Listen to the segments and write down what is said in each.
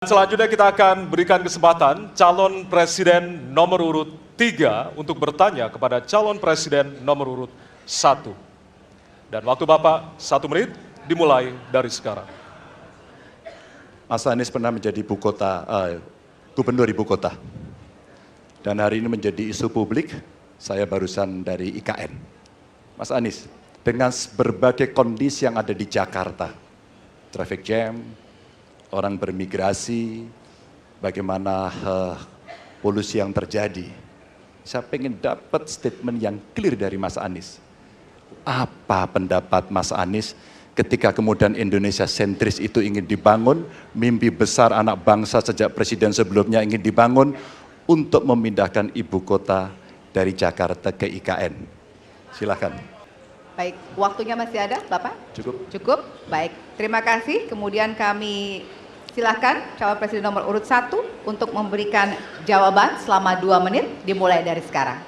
Selanjutnya kita akan berikan kesempatan calon presiden nomor urut 3 untuk bertanya kepada calon presiden nomor urut 1. Dan waktu Bapak 1 menit dimulai dari sekarang. Mas Anies pernah menjadi gubernur ibu kota. Dan hari ini menjadi isu publik, saya barusan dari IKN. Mas Anies, dengan berbagai kondisi yang ada di Jakarta, traffic jam, orang bermigrasi, bagaimana polusi yang terjadi. Saya pengen dapat statement yang clear dari Mas Anies. Apa pendapat Mas Anies ketika kemudian Indonesia sentris itu ingin dibangun, mimpi besar anak bangsa sejak presiden sebelumnya ingin dibangun untuk memindahkan ibu kota dari Jakarta ke IKN. Silakan. Baik, waktunya masih ada, Bapak? Cukup. Cukup, baik. Terima kasih. Kemudian kami silakan calon presiden nomor urut 1 untuk memberikan jawaban selama 2 menit, dimulai dari sekarang.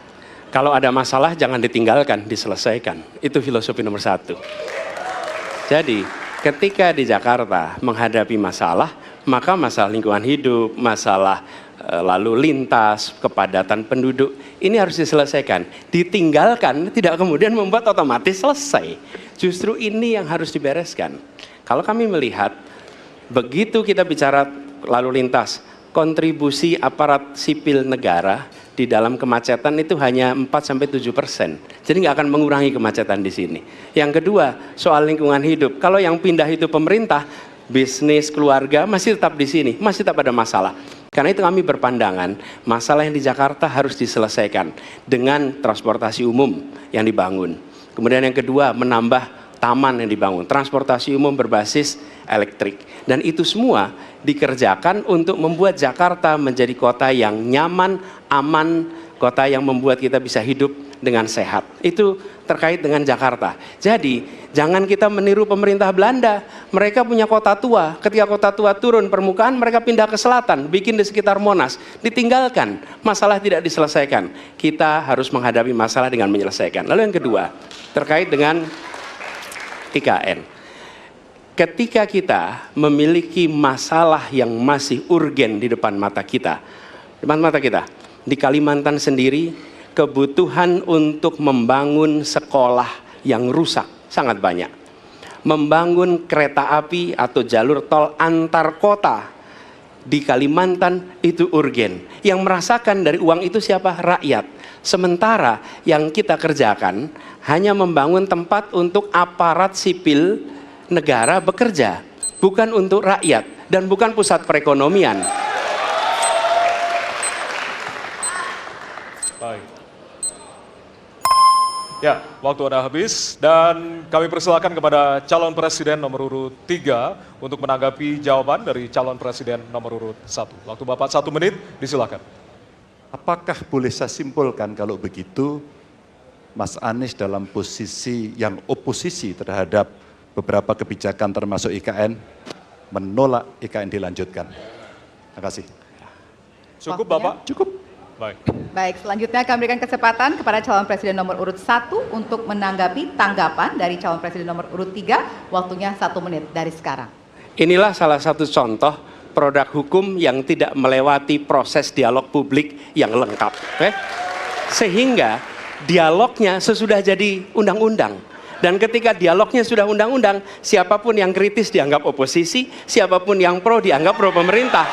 Kalau ada masalah jangan ditinggalkan, diselesaikan. Itu filosofi nomor 1. Jadi, ketika di Jakarta menghadapi masalah, maka masalah lingkungan hidup, masalah lalu lintas, kepadatan penduduk, ini harus diselesaikan. Ditinggalkan tidak kemudian membuat otomatis selesai. Justru ini yang harus dibereskan. Kalau kami melihat, begitu kita bicara lalu lintas, kontribusi aparat sipil negara di dalam kemacetan itu hanya 4-7%. Jadi nggak akan mengurangi kemacetan di sini. Yang kedua, soal lingkungan hidup. Kalau yang pindah itu pemerintah, bisnis, keluarga masih tetap di sini, masih tetap ada masalah. Karena itu kami berpandangan, masalah yang di Jakarta harus diselesaikan dengan transportasi umum yang dibangun. Kemudian yang kedua, menambah taman yang dibangun, transportasi umum berbasis elektrik. Dan itu semua dikerjakan untuk membuat Jakarta menjadi kota yang nyaman, aman, kota yang membuat kita bisa hidup dengan sehat. Itu terkait dengan Jakarta. Jadi, jangan kita meniru pemerintah Belanda. Mereka punya kota tua. Ketika kota tua turun permukaan, mereka pindah ke selatan, bikin di sekitar Monas. Ditinggalkan, masalah tidak diselesaikan. Kita harus menghadapi masalah dengan menyelesaikan. Lalu yang kedua, terkait dengan IKN. Ketika kita memiliki masalah yang masih urgen di depan mata kita, di Kalimantan sendiri, kebutuhan untuk membangun sekolah yang rusak sangat banyak. Membangun kereta api atau jalur tol antar kota di Kalimantan itu urgen. Yang merasakan dari uang itu siapa? Rakyat. Sementara yang kita kerjakan hanya membangun tempat untuk aparat sipil negara bekerja, bukan untuk rakyat dan bukan pusat perekonomian. Baik. Ya, waktu Anda habis dan kami persilakan kepada calon presiden nomor urut 3 untuk menanggapi jawaban dari calon presiden nomor urut 1. Waktu Bapak 1 menit, disilakan. Apakah boleh saya simpulkan kalau begitu, Mas Anies dalam posisi yang oposisi terhadap beberapa kebijakan termasuk IKN, menolak IKN dilanjutkan? Terima kasih. Cukup Waktunya? Bapak? Cukup. Baik. Baik, selanjutnya kami berikan kesempatan kepada calon presiden nomor urut 1 untuk menanggapi tanggapan dari calon presiden nomor urut 3, waktunya 1 menit dari sekarang. Inilah salah satu contoh produk hukum yang tidak melewati proses dialog publik yang lengkap. Sehingga dialognya sesudah jadi undang-undang. Dan ketika dialognya sudah undang-undang, siapapun yang kritis dianggap oposisi, siapapun yang pro dianggap pro pemerintah.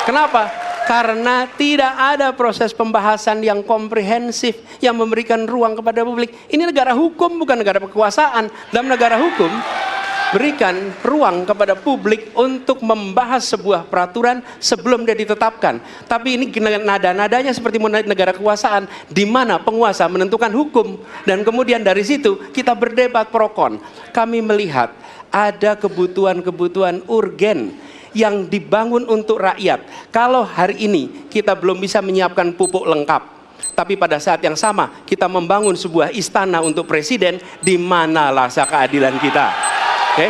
Kenapa? Karena tidak ada proses pembahasan yang komprehensif yang memberikan ruang kepada publik. Ini negara hukum, bukan negara kekuasaan. Dalam negara hukum, berikan ruang kepada publik untuk membahas sebuah peraturan sebelum dia ditetapkan. Tapi ini nada-nadanya seperti negara kekuasaan, di mana penguasa menentukan hukum. Dan kemudian dari situ kita berdebat pro kon. Kami melihat ada kebutuhan-kebutuhan urgen yang dibangun untuk rakyat. Kalau hari ini kita belum bisa menyiapkan pupuk lengkap, tapi pada saat yang sama kita membangun sebuah istana untuk presiden, di mana rasa keadilan kita? Oke?